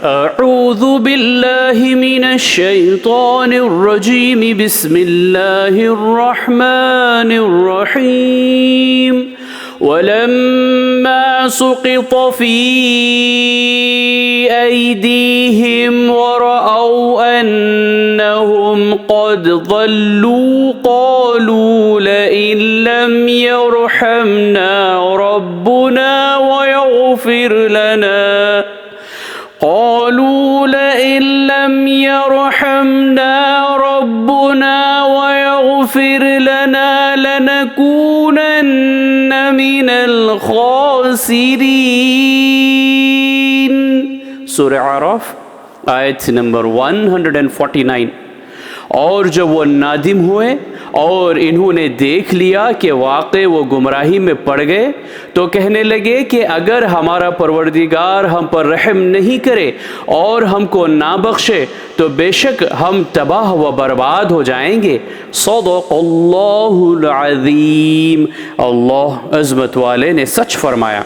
أعوذ بالله من الشيطان الرجيم بسم الله الرحمن الرحيم ولما سقط في أيديهم ورأوا أنهم قد ضلوا قالوا لئن لم يرحمنا ربنا ويغفر لنا لنكونن من الخاسرين. सूरह आराफ आयत नंबर 149। और जब वो नादिम हुए और इन्होंने देख लिया कि वाक़ई वो गुमराही में पड़ गए तो कहने लगे कि अगर हमारा परवरदिगार हम पर रहम नहीं करे और हमको ना बख्शे तो बेशक हम तबाह व बर्बाद हो जाएंगे। सदक़ल्लाहुल अज़ीम। अल्लाह अज़मत वाले ने सच फरमाया।